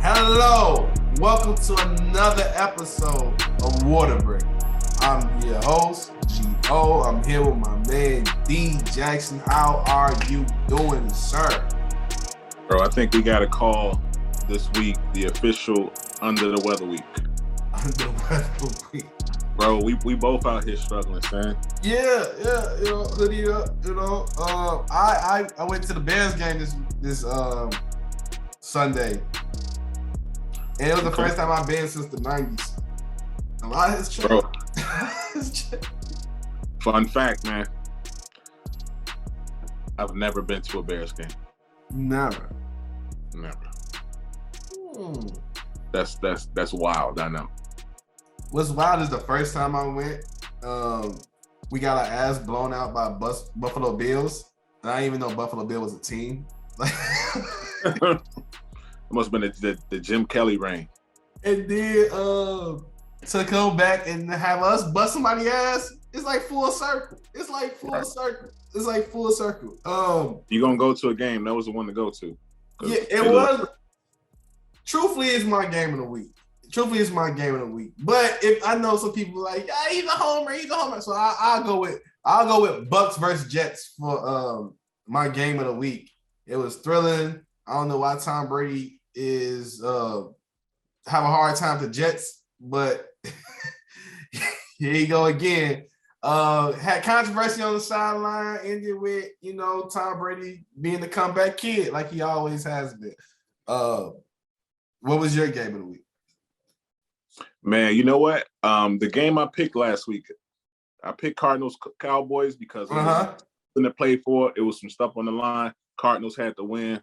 Hello, welcome to another episode of Waterbreak. I'm your host, Gio. I'm here with my man, DeeJack. How are you doing, sir? Bro, I think we got to call this week the official Under the Weather Week. Under the Weather Week. Bro, we both out here struggling, man. Yeah, hoodie up, I went to the Bears game this Sunday. And it was the first time I've been since the 90s. A lot has changed. Bro. Fun fact, man. I've never been to a Bears game. Never. That's wild, I know. What's wild is the first time I went, we got our ass blown out by Buffalo Bills. And I didn't even know Buffalo Bill was a team. It must have been the Jim Kelly reign. And then to come back and have us bust somebody's ass, it's like full circle. It's like full circle. You gonna go to a game? That was the one to go to. Yeah, it was. Truthfully, it's my game of the week. But if I know some people like, yeah, he's a homer. So I'll go with Bucks versus Jets for my game of the week. It was thrilling. I don't know why Tom Brady is have a hard time to Jets, but here you go again. Had controversy on the sideline, ended with, Tom Brady being the comeback kid like he always has been. What was your game of the week? Man, you know what? The game I picked last week, I picked Cardinals Cowboys because it was something to play for. It was some stuff on the line. Cardinals had to win.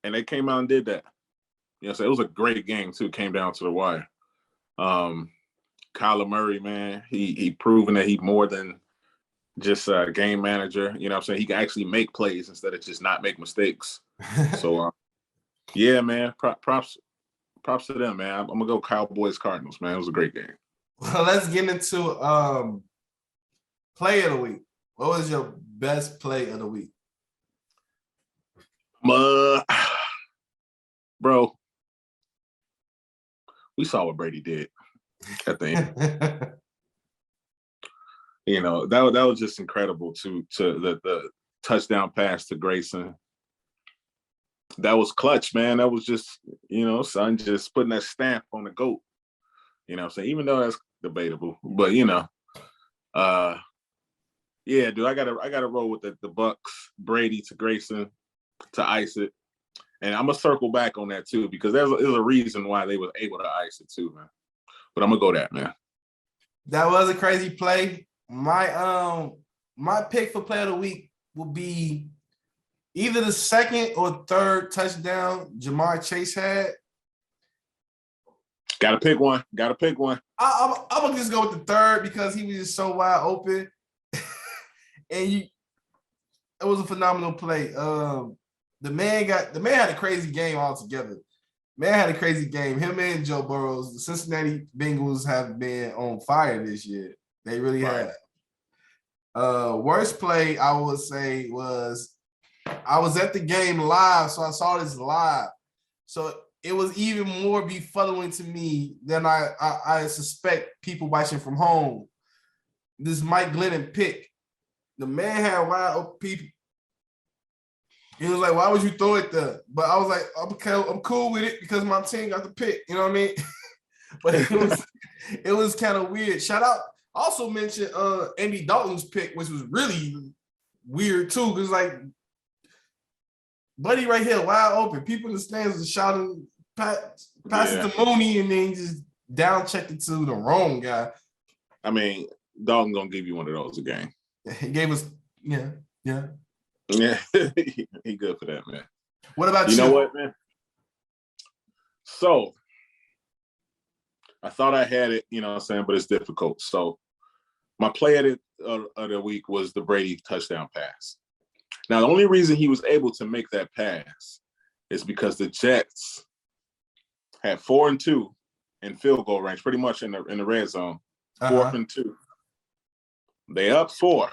And they came out and did that. So it was a great game, too. It came down to the wire. Kyler Murray, man, he proven that he's more than just a game manager. You know what I'm saying? He can actually make plays instead of just not make mistakes. So, yeah, man, props to them, man. I'm going to go Cowboys Cardinals, man. It was a great game. Well, let's get into play of the week. What was your best play of the week? Bro, we saw what Brady did at the end. That was just incredible to the touchdown pass to Grayson. That was clutch, man. That was just, son, just putting that stamp on the GOAT. You know what I'm saying? Even though that's debatable. But, yeah, dude, I gotta roll with the Bucks, Brady to Grayson to ice it. And I'm going to circle back on that, too, because there's a reason why they were able to ice it, too, man. But I'm going to go that, man. That was a crazy play. My pick for play of the week will be either the second or third touchdown Jamar Chase had. Got to pick one. I'm going to just go with the third because he was just so wide open. And it was a phenomenal play. The man had a crazy game altogether. Man had a crazy game. Him and Joe Burrow, the Cincinnati Bengals have been on fire this year. They really have. Worst play, I would say, was I was at the game live, so I saw this live. So it was even more befuddling to me than I suspect people watching from home. This Mike Glennon pick. The man had wide open people. He was like, why would you throw it there? But I was like, I'm cool with it because my team got the pick. You know what I mean? But it was kind of weird. Shout out. Also mentioned Andy Dalton's pick, which was really weird too. Because like, buddy right here, wide open. People in the stands are shouting, pass it to Mooney, and then just down checked it to the wrong guy. I mean, Dalton gonna give you one of those again. He gave us, yeah. Yeah, he good for that, man. What about you? You know what, man? So, I thought I had it, you know what I'm saying, but it's difficult. So, my play of the week was the Brady touchdown pass. Now, the only reason he was able to make that pass is because the Jets had 4 and 2 in field goal range, pretty much in the red zone. 4th and 2. They up 4.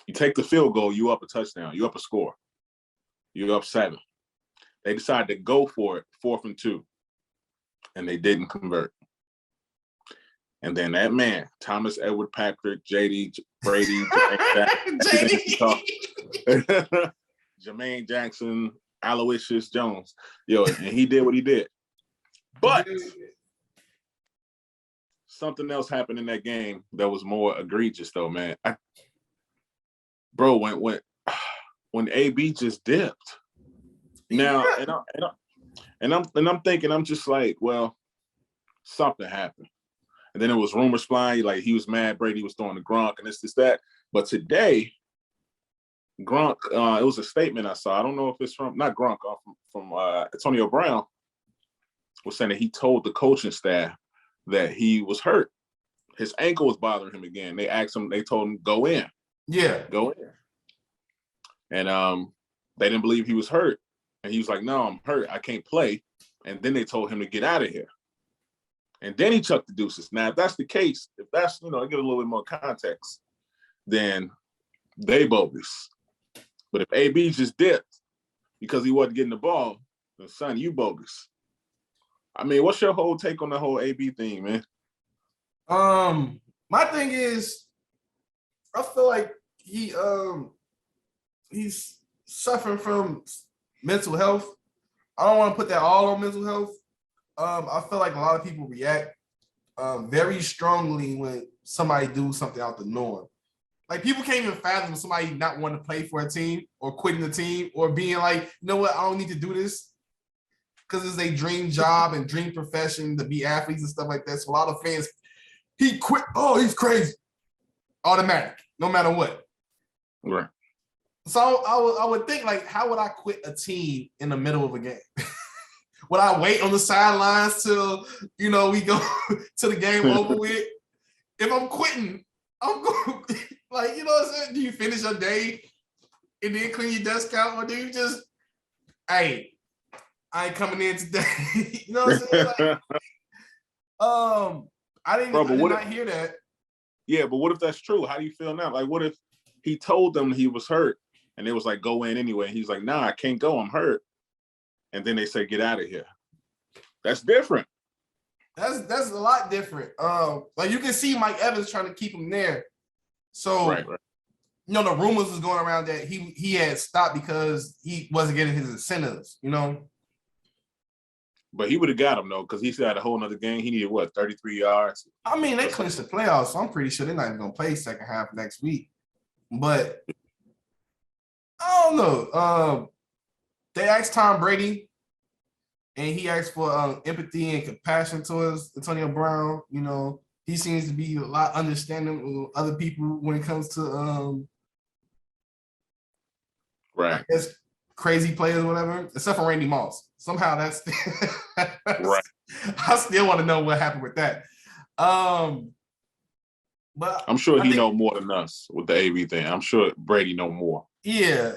You take the field goal, you up a touchdown. You up a score. You up 7. They decided to go for it, 4th and 2, and they didn't convert. And then that man, Thomas Edward Patrick, JD Brady, Jermaine Jackson, Aloysius Jones, and he did what he did. But something else happened in that game that was more egregious, though, man. When AB just dipped. Now, and I'm thinking, I'm just like, well, something happened. And then there was rumors flying, like he was mad Brady was throwing the Gronk and this, that. But today, Gronk, it was a statement I saw. I don't know if it's from, not Gronk, from Antonio Brown, was saying that he told the coaching staff that he was hurt. His ankle was bothering him again. They told him, go in. Yeah. Go in. And they didn't believe he was hurt. And he was like, no, I'm hurt. I can't play. And then they told him to get out of here. And then he chucked the deuces. Now, if that's the case, if that's, I give a little bit more context, then they bogus. But if AB just dipped because he wasn't getting the ball, then son, you bogus. I mean, what's your whole take on the whole AB thing, man? My thing is, I feel like he's suffering from mental health. I don't want to put that all on mental health. I feel like a lot of people react very strongly when somebody do something out the norm. Like, people can't even fathom somebody not wanting to play for a team or quitting the team or being like, you know what, I don't need to do this because it's a dream job and dream profession to be athletes and stuff like that. So a lot of fans, he quit. Oh, he's crazy. Automatic, no matter what. Right. So I would think, like, how would I quit a team in the middle of a game? Would I wait on the sidelines till, we go to the game over with? If I'm quitting, I'm going, like, what I'm saying? Do you finish your day and then clean your desk out? Or do you just, hey, I ain't coming in today? You know what I'm saying? Like, I did not hear that. Yeah, but what if that's true? How do you feel now? Like, what if he told them he was hurt and it was like, go in anyway? He's like, nah, I can't go. I'm hurt. And then they say, get out of here. That's different. That's a lot different. Like, you can see Mike Evans trying to keep him there. So, right. The rumors was going around that he had stopped because he wasn't getting his incentives, But he would have got him, though, because he still had a whole nother game. He needed, 33 yards? I mean, they clinched the playoffs, so I'm pretty sure they're not even going to play second half next week. But I don't know. They asked Tom Brady, and he asked for empathy and compassion towards Antonio Brown. He seems to be a lot understanding of other people when it comes to right. I guess crazy players or whatever, except for Randy Moss. Somehow that's right. I still want to know what happened with that. But I'm sure he know more than us with the AB thing. I'm sure Brady know more. Yeah.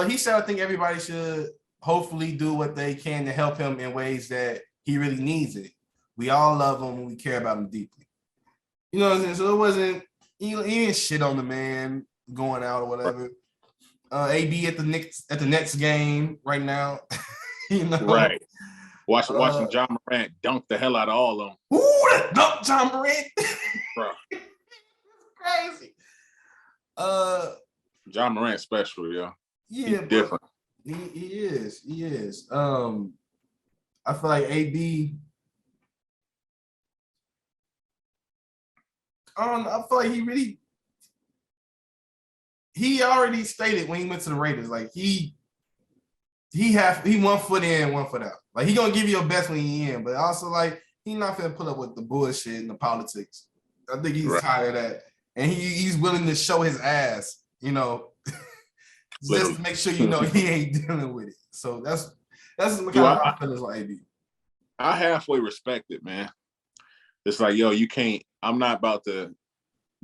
He said, I think everybody should hopefully do what they can to help him in ways that he really needs it. We all love him and we care about him deeply. You know what I'm saying? So it wasn't, he didn't shit on the man going out or whatever. AB at the next game right now. Right. Watching John Morant dunk the hell out of all of them. Ooh, that dunk John Morant. Bro. Crazy. John Morant special, yeah. Yeah, he's different. He is. I feel like AB. I feel like he already stated when he went to the Raiders, like he 1 foot in, 1 foot out. Like, he gonna give you your best when he in, but also, like, he not gonna put up with the bullshit and the politics. I think he's tired of that, and he's willing to show his ass, just to make sure he ain't dealing with it. So that's the kind of feelings like AB. I halfway respect it, man. It's like, yo, you can't. I'm not about to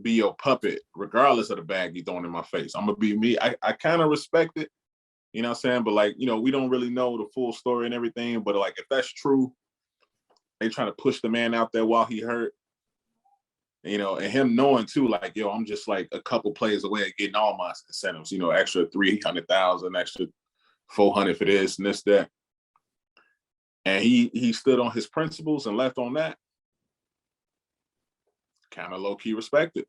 be your puppet, regardless of the bag you throwing in my face. I'm gonna be me. I kind of respect it. You know what I'm saying? But, like, we don't really know the full story and everything. But, like, if that's true, they trying to push the man out there while he hurt. And him knowing too, like, yo, I'm just like a couple plays away at getting all my incentives, extra 300,000, extra 400 for this and this, that. and he stood on his principles and left on that, kind of low key respected.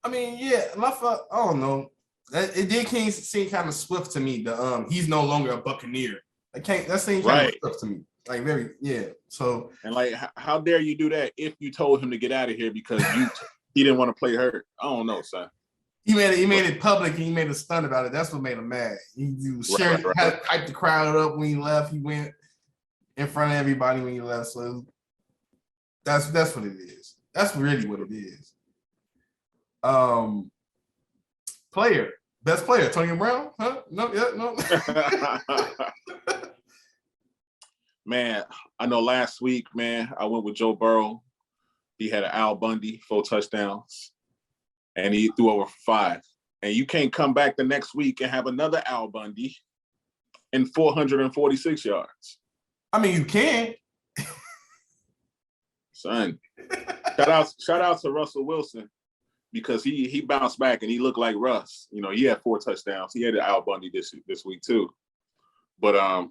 I mean, yeah, I don't know. It did seem kind of swift to me. He's no longer a Buccaneer. That seemed kind of swift to me. Like very, yeah. So and like, how dare you do that if you told him to get out of here because he didn't want to play hurt? I don't know, son. He made it public and he made a stunt about it. That's what made him mad. He shared, hyped the crowd up when he left. He went in front of everybody when he left. So that's what it is. That's really what it is. Best player, Tony Brown? Huh? No, yeah, no. Man, I know last week, man, I went with Joe Burrow. He had an Al Bundy, 4 touchdowns, and he threw over 5. And you can't come back the next week and have another Al Bundy and 446 yards. I mean, you can. Son, shout out to Russell Wilson because he bounced back and he looked like Russ. You know, he had 4 touchdowns. He had an Al Bundy this week too. But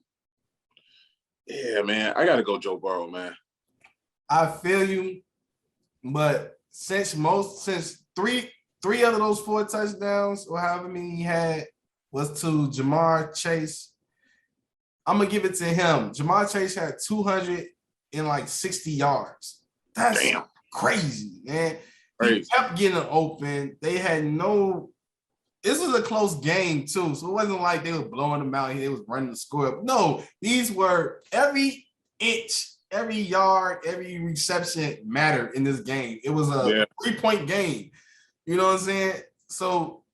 yeah, man, I gotta go Joe Burrow, man. I feel you, but since 3 out of those 4 touchdowns or however many he had was to Jamar Chase, I'm gonna give it to him. Jamar Chase had 260 yards. That's crazy, man. Crazy. He kept getting open. They had no. This was a close game too, so it wasn't like they were blowing them out. They was running the score up. No, these were every inch, every yard, every reception mattered in this game. It was a 3-point game. You know what I'm saying? So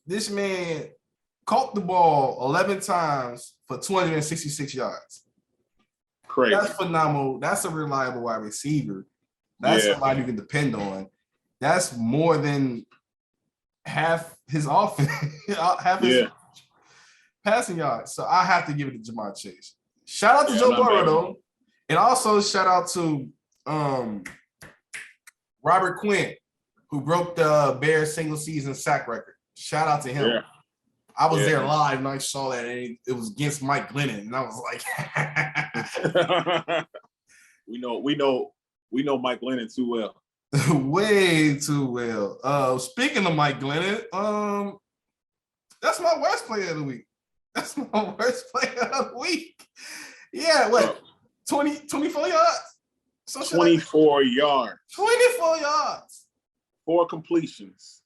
this man caught the ball 11 times for 266 yards. Crazy. That's phenomenal. That's a reliable wide receiver. That's somebody you can depend on. That's more than half his offense, half his passing yards. So I have to give it to Jamar Chase. Shout out to Joe Burrow, though. And also shout out to Robert Quinn, who broke the Bears single season sack record. Shout out to him. Yeah. I was there live and I saw that, and it was against Mike Glennon, and I was like, we know Mike Glennon too well. Way too well. Speaking of Mike Glennon, that's my worst player of the week. That's my worst player of the week. Yeah, what? 24 yards? 24 yards. 24 yards. 4 completions.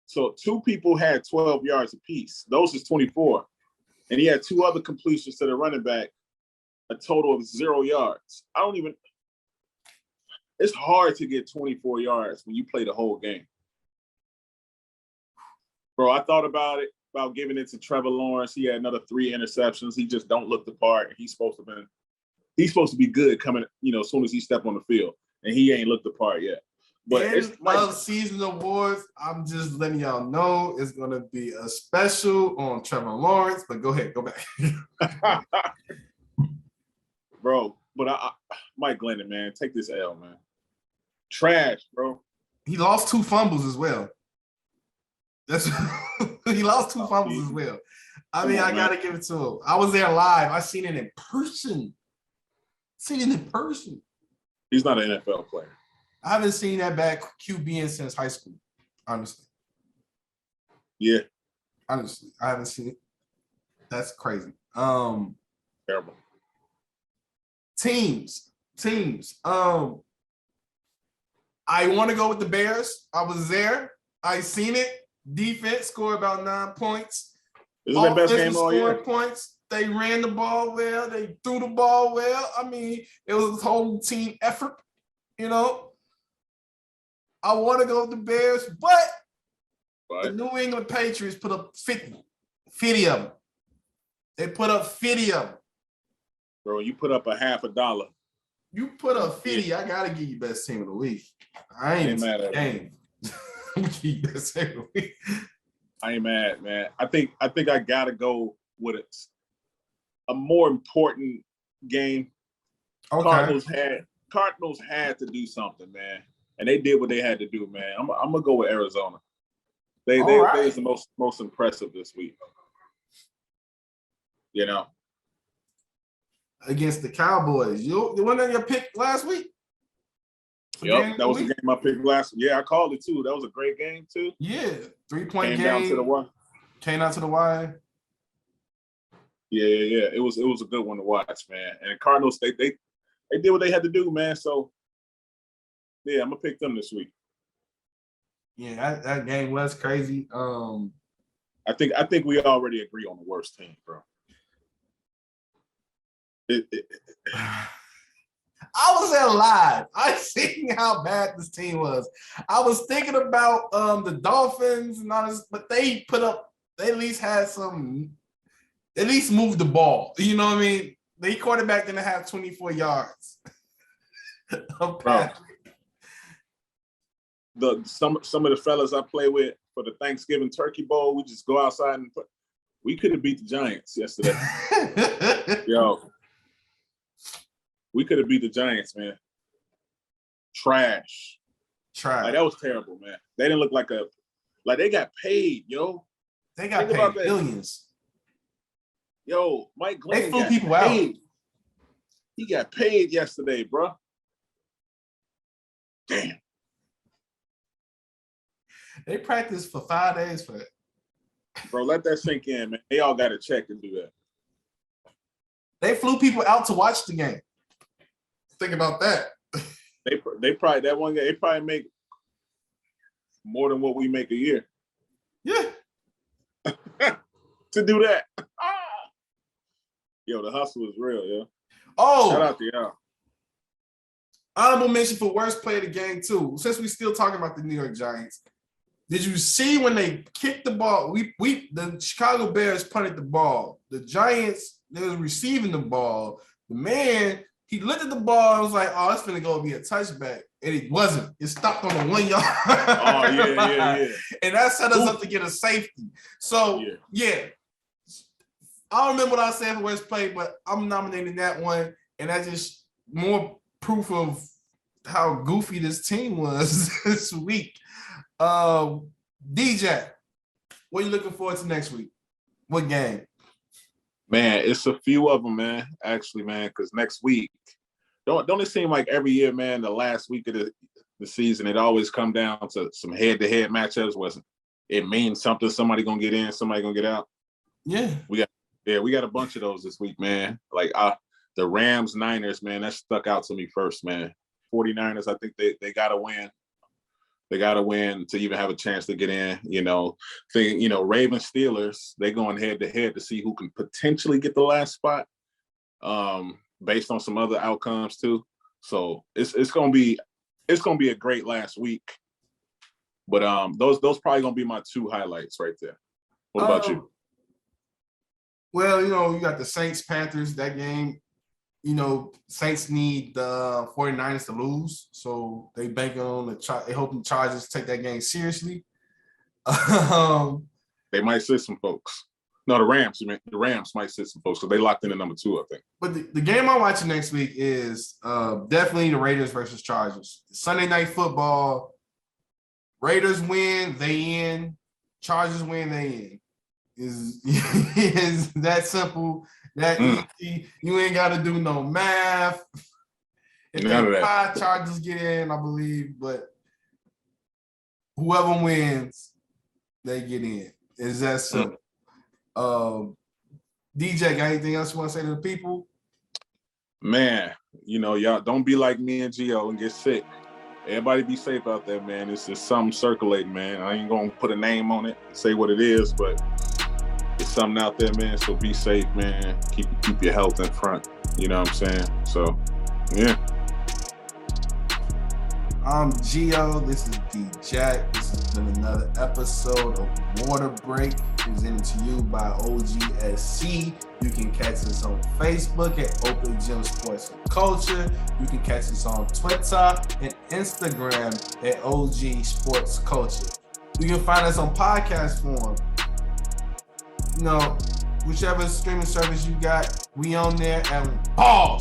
So 2 people had 12 yards apiece. Those is 24. And he had 2 other completions to the running back, a total of 0 yards. It's hard to get 24 yards when you play the whole game. Bro, I thought about giving it to Trevor Lawrence. He had another 3 interceptions. He just don't look the part. He's supposed to be good coming, as soon as he stepped on the field. And he ain't looked the part yet. But it's season awards, I'm just letting y'all know it's gonna be a special on Trevor Lawrence. But go ahead, go back. Bro, but Mike Glennon, man, take this L, man. Trash, bro. He lost 2 fumbles as well. He lost 2 fumbles as well. I mean, I gotta give it to him. I was there live. I seen it in person. He's not an NFL player. I haven't seen that bad QBing since high school, honestly. Yeah. Honestly, I haven't seen it. That's crazy. Terrible. Teams. I want to go with the Bears. I was there. I seen it. Defense scored about 9 points. This is their best game all year. Points. They ran the ball well. They threw the ball well. I mean, it was a whole team effort, I want to go with the Bears, but the New England Patriots put up 50 of them. They put up 50 of them. Bro, you put up a $50. You put up 50, I got to give you best team of the week. I ain't mad at game. Give you best team of the week. I ain't mad, man. I think I got to go with a more important game. Okay. Cardinals had to do something, man. And they did what they had to do, man. I'm gonna go with Arizona. They was the most impressive this week. against the Cowboys. You won on your pick last week? Yep, that was the game I picked last. Yeah, I called it too. That was a great game too. Yeah, 3-point game. Came down to the wire. Came down to the wire. Yeah. It was a good one to watch, man. And the Cardinals, they did what they had to do, man. So yeah, I'm gonna pick them this week. Yeah, that game was crazy. I think we already agree on the worst team, bro. I was there live. I seen how bad this team was. I was thinking about the Dolphins and all this, but they at least had at least moved the ball. You know what I mean? The quarterback didn't have 24 yards. Bro, some of the fellas I play with for the Thanksgiving Turkey Bowl, we just go outside and play. We could have beat the Giants yesterday. Yo. We could have beat the Giants, man. Trash. Like, that was terrible, man. They didn't look like they got paid, yo. They got paid billions. Yo, Mike Glenn they flew people out. He got paid yesterday, bro. Damn. They practiced for 5 days for it. Bro, let that sink in, man. They all got a check to do that. They flew people out to watch the game. Think about that. They probably that one game, they probably make more than what we make a year. Yeah. To do that. Yo, the hustle is real, yo. Oh, shout out to y'all. Honorable mention for worst play of the game, too. Since we still talking about the New York Giants, did you see when they kicked the ball? The Chicago Bears punted the ball. The Giants, they was receiving the ball. The man, he looked at the ball and was like, "Oh, it's gonna go be a touchback," and it wasn't. It stopped on the 1 yard. Oh yeah. And that set us up to get a safety. So yeah. I don't remember what I said for worst play, but I'm nominating that one, and that's just more proof of how goofy this team was this week. DeeJack, what are you looking forward to next week? What game? Man, it's a few of them, man. Actually, man, because next week, don't it seem like every year, man, the last week of the season, it always come down to some head-to-head matchups. It means something? Somebody gonna get in, somebody gonna get out. Yeah, we got a bunch of those this week, man. Like the Rams, Niners, man, that stuck out to me first, man. 49ers, I think they gotta win. They got to win to even have a chance to get in, Ravens, Steelers, they going head to head to see who can potentially get the last spot based on some other outcomes too. So it's going to be a great last week. But those probably going to be my two highlights right there. What about you? Well, you got the Saints, Panthers, that game. Saints need the 49ers to lose, so they bank on they hope the Chargers take that game seriously. They might sit some folks. No, the Rams. The Rams might sit some folks because they locked in at number 2, I think. But the game I'm watching next week is definitely the Raiders versus Chargers. Sunday Night Football. Raiders win, they in. Chargers win, they in. Is that simple? That easy. You ain't got to do no math. If the 5 Chargers get in, I believe, but whoever wins, they get in. Is that simple? DeeJack, got anything else you want to say to the people? Man, y'all don't be like me and Gio and get sick. Everybody be safe out there, man. It's just something circulating, man. I ain't gonna put a name on it, say what it is, but it's something out there, man. So be safe, man. Keep your health in front. You know what I'm saying? So, yeah. I'm Gio. This is DeeJack. This has been another episode of Waterbreak, presented to you by OGSC. You can catch us on Facebook at Open Gym Sports and Culture. You can catch us on Twitter and Instagram at OG Sports Culture. You can find us on podcast form. Whichever streaming service you got, we on there and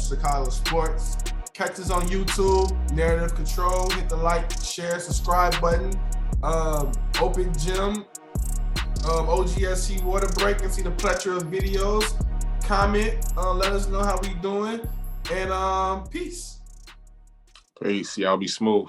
Chicago Sports. Catch us on YouTube, Narrative Control. Hit the like, share, subscribe button. Open Gym, OGSC Waterbreak, and see the plethora of videos. comment, let us know how we doing, and peace. Peace. Y'all be smooth.